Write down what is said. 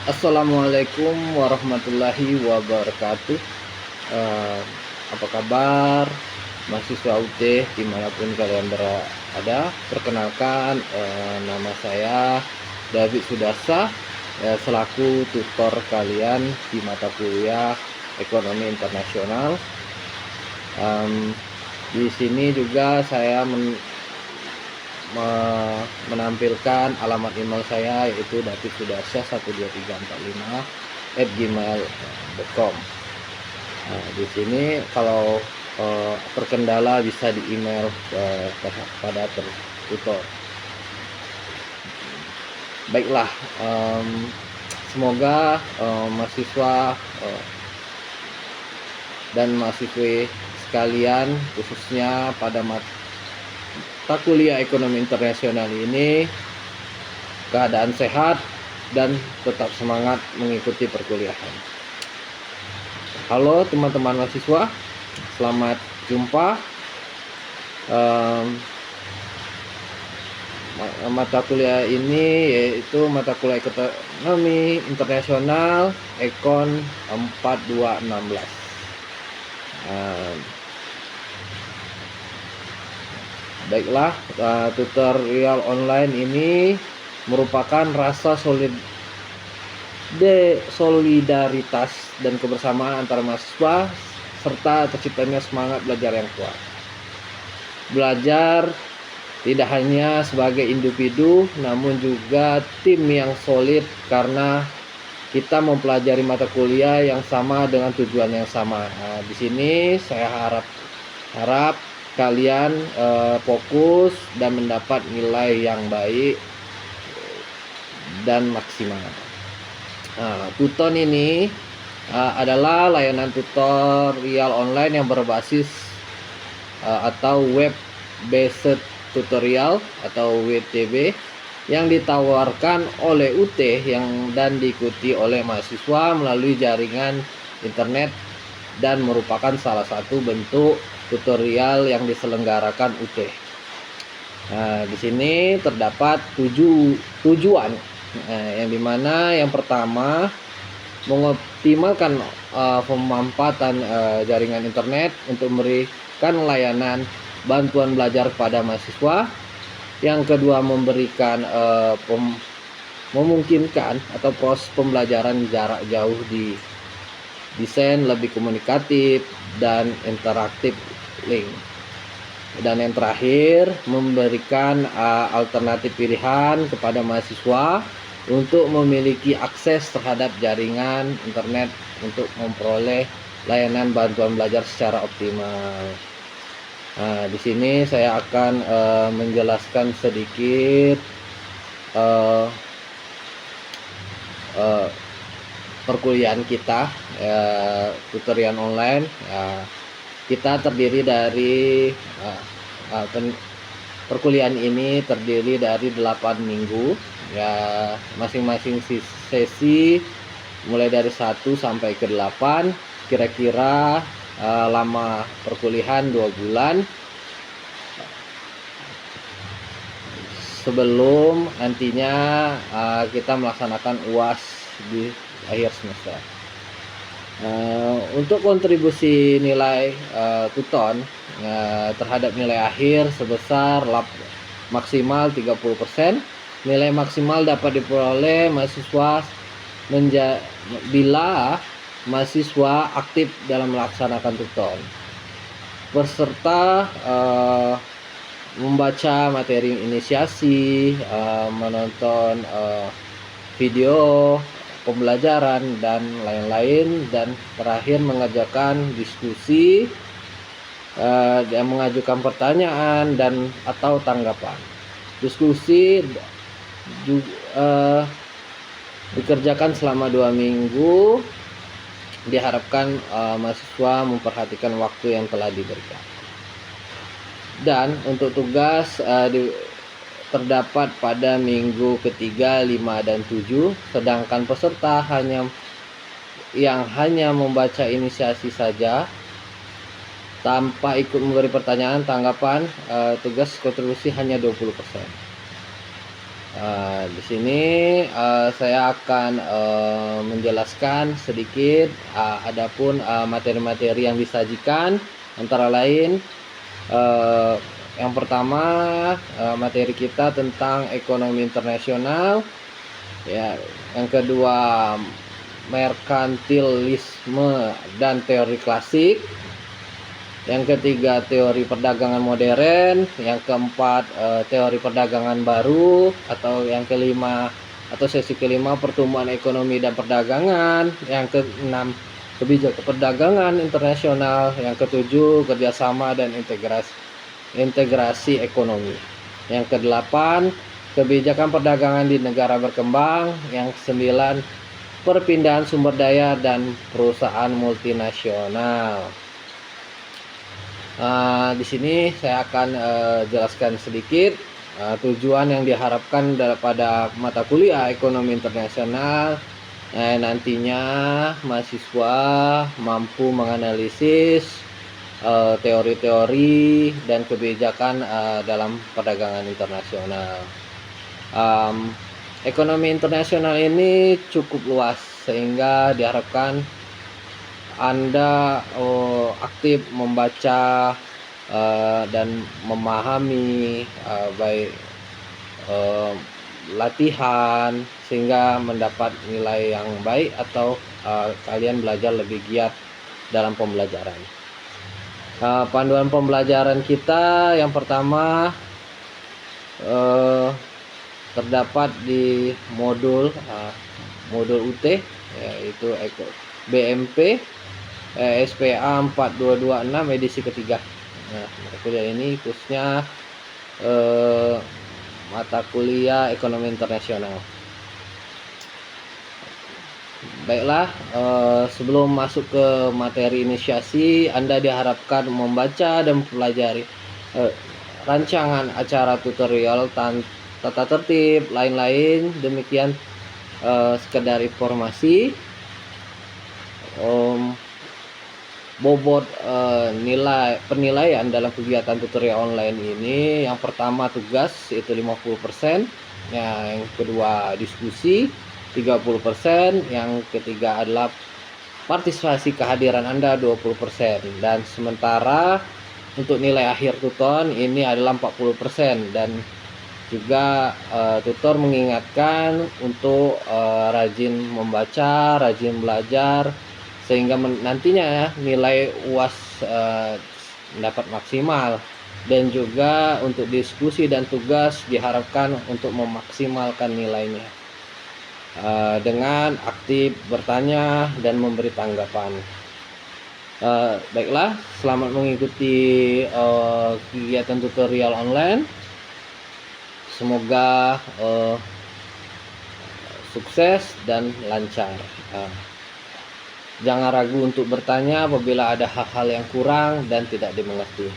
Assalamualaikum warahmatullahi wabarakatuh. Eh, apa kabar mahasiswa UT dimanapun kalian berada? Perkenalkan, nama saya David Sudarsa, selaku tutor kalian di mata kuliah Ekonomi Internasional. Di sini juga saya menampilkan alamat email saya, yaitu davidsudarsa12345@gmail.com. Nah, di sini kalau terkendala bisa di email kepada tutor. Baiklah, semoga mahasiswa dan mahasiswi sekalian, khususnya pada mata kuliah ekonomi internasional ini, keadaan sehat dan tetap semangat mengikuti perkuliahan. Halo teman-teman mahasiswa, selamat jumpa. Mata kuliah ini yaitu mata kuliah ekonomi internasional Ekon 4216. Baiklah, tutorial online ini merupakan rasa solidaritas dan kebersamaan antara mahasiswa serta terciptanya semangat belajar yang kuat. Belajar tidak hanya sebagai individu, namun juga tim yang solid, karena kita mempelajari mata kuliah yang sama dengan tujuan yang sama. Di sini saya harap kalian fokus dan mendapat nilai yang baik dan maksimal. Tuton ini adalah layanan tutorial online yang berbasis atau web based tutorial atau WTB yang ditawarkan oleh UT dan diikuti oleh mahasiswa melalui jaringan internet, dan merupakan salah satu bentuk tutorial yang diselenggarakan UT. Di sini terdapat 7 tujuan, yang dimana yang pertama mengoptimalkan pemanfaatan jaringan internet untuk memberikan layanan bantuan belajar kepada mahasiswa. Yang kedua, memberikan memungkinkan atau proses pembelajaran jarak jauh di desain lebih komunikatif dan interaktif link. Dan yang terakhir, memberikan alternatif pilihan kepada mahasiswa untuk memiliki akses terhadap jaringan internet untuk memperoleh layanan bantuan belajar secara optimal. Di sini saya akan menjelaskan sedikit perkuliahan kita, tutorial online. Kita terdiri dari perkuliahan ini terdiri dari 8 minggu, ya, masing-masing sesi mulai dari 1 sampai ke 8. Kira-kira lama perkuliahan 2 bulan sebelum nantinya kita melaksanakan UAS di akhir semester. Untuk kontribusi nilai tuton terhadap nilai akhir sebesar maksimal 30%. Nilai maksimal dapat diperoleh mahasiswa bila mahasiswa aktif dalam melaksanakan tuton, peserta membaca materi inisiasi, menonton video pembelajaran dan lain-lain, dan terakhir mengerjakan diskusi dan mengajukan pertanyaan dan atau tanggapan. Diskusi dikerjakan selama 2 minggu. Diharapkan mahasiswa memperhatikan waktu yang telah diberikan. Dan untuk tugas terdapat pada minggu ketiga, 5, dan 7. Sedangkan peserta yang hanya membaca inisiasi saja tanpa ikut memberi pertanyaan, tanggapan, tugas kontribusi hanya 20%. Di sini saya akan menjelaskan sedikit adapun materi-materi yang disajikan, antara lain yang pertama materi kita tentang ekonomi internasional, ya. Yang kedua merkantilisme dan teori klasik. Yang ketiga teori perdagangan modern. Yang keempat teori perdagangan baru, atau yang kelima atau sesi kelima pertumbuhan ekonomi dan perdagangan. Yang keenam kebijakan perdagangan internasional. Yang ketujuh kerjasama dan integrasi ekonomi. Yang kedelapan kebijakan perdagangan di negara berkembang. Yang kesembilan perpindahan sumber daya dan perusahaan multinasional. Di sini saya akan jelaskan sedikit tujuan yang diharapkan pada mata kuliah ekonomi internasional. Nantinya mahasiswa mampu menganalisis teori-teori dan kebijakan dalam perdagangan internasional. Ekonomi internasional ini cukup luas, sehingga diharapkan Anda aktif membaca dan memahami baik latihan, sehingga mendapat nilai yang baik, atau kalian belajar lebih giat dalam pembelajaran. Panduan pembelajaran kita yang pertama terdapat di modul UT, yaitu BMP SPA 4226 edisi ketiga. Mata kuliah ini khususnya mata kuliah ekonomi internasional. Baiklah, sebelum masuk ke materi inisiasi, Anda diharapkan membaca dan mempelajari rancangan acara tutorial, tata tertib, lain-lain. Demikian sekedar informasi. Bobot penilaian dalam kegiatan tutorial online ini, yang pertama tugas itu 50%, yang kedua diskusi 30%, yang ketiga adalah partisipasi kehadiran Anda 20%, dan sementara untuk nilai akhir tutor ini adalah 40%. Dan juga tutor mengingatkan untuk rajin membaca, rajin belajar, sehingga nantinya nilai UAS dapat maksimal. Dan juga untuk diskusi dan tugas diharapkan untuk memaksimalkan nilainya dengan aktif bertanya dan memberi tanggapan. Baiklah, selamat mengikuti kegiatan tutorial online. Semoga sukses dan lancar. Jangan ragu untuk bertanya apabila ada hal-hal yang kurang dan tidak dimengerti.